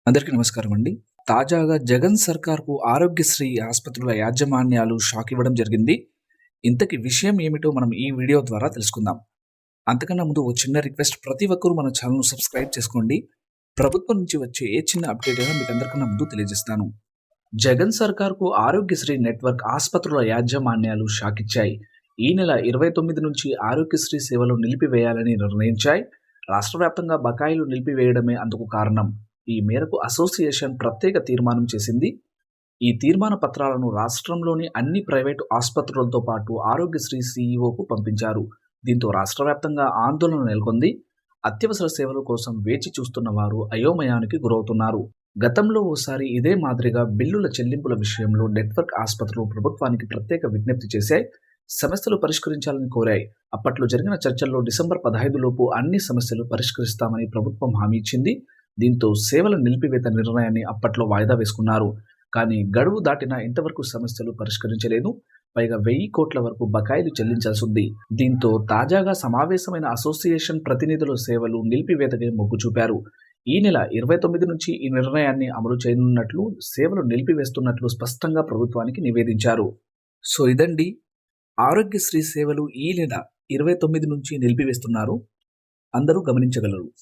అందరికీ నమస్కారం అండి. తాజాగా జగన్ సర్కార్‌కు ఆరోగ్యశ్రీ ఆస్పత్రుల యాజమాన్యాలు షాక్ ఇవ్వడం జరిగింది. ఇంతకి విషయం ఏమిటో మనం ఈ వీడియో ద్వారా తెలుసుకుందాం. అంతకన్నా ముందు ఓ చిన్న రిక్వెస్ట్, ప్రతి ఒక్కరూ మన ఛానెల్‌ను సబ్స్క్రైబ్ చేసుకోండి. ప్రభుత్వం నుంచి వచ్చే ఏ చిన్న అప్డేట్ అయినా మీకు అందరికన్నా ముందు తెలియజేస్తాను. జగన్ సర్కార్‌కు ఆరోగ్యశ్రీ నెట్వర్క్ ఆస్పత్రుల యాజమాన్యాలు షాక్ ఇచ్చాయి. ఈ నెల 29 నుంచి ఆరోగ్యశ్రీ సేవలు నిలిపివేయాలని నిర్ణయించాయి. రాష్ట్ర వ్యాప్తంగా బకాయిలు నిలిపివేయడమే అందుకు కారణం. ఈ మేరకు అసోసియేషన్ ప్రత్యేక తీర్మానం చేసింది. ఈ తీర్మాన పత్రాలను రాష్ట్రంలోని అన్ని ప్రైవేటు ఆస్పత్రులతో పాటు ఆరోగ్యశ్రీ సీఈఓకు పంపించారు. దీంతో రాష్ట్ర వ్యాప్తంగా ఆందోళన నెలకొంది. అత్యవసర సేవల కోసం వేచి చూస్తున్న వారు అయోమయానికి గురవుతున్నారు. గతంలో ఓసారి ఇదే మాదిరిగా బిల్లుల చెల్లింపుల విషయంలో నెట్వర్క్ ఆస్పత్రులు ప్రభుత్వానికి ప్రత్యేక విజ్ఞప్తి చేశాయి. సమస్యలు పరిష్కరించాలని కోరాయి. అప్పట్లో జరిగిన చర్చల్లో డిసెంబర్ 15 లోపు అన్ని సమస్యలు పరిష్కరిస్తామని ప్రభుత్వం హామీ ఇచ్చింది. దీంతో సేవల నిలిపివేత నిర్ణయాన్ని అప్పట్లో వాయిదా వేసుకున్నారు. కానీ గడువు దాటినా ఇంతవరకు సమస్యలు పరిష్కరించలేదు. పైగా 1000 కోట్ల వరకు బకాయిలు చెల్లించాల్సి ఉంది. దీంతో తాజాగా సమావేశమైన అసోసియేషన్ ప్రతినిధులు సేవలు నిలిపివేతకే మొగ్గు చూపారు. ఈ నెల 29 నుంచి ఈ నిర్ణయాన్ని అమలు చేయనున్నట్లు, సేవలు నిలిపివేస్తున్నట్లు స్పష్టంగా ప్రభుత్వానికి నివేదించారు. సో ఇదండి, ఆరోగ్యశ్రీ సేవలు ఈ నెల 29 నుంచి నిలిపివేస్తున్నారు. అందరూ గమనించగలరు.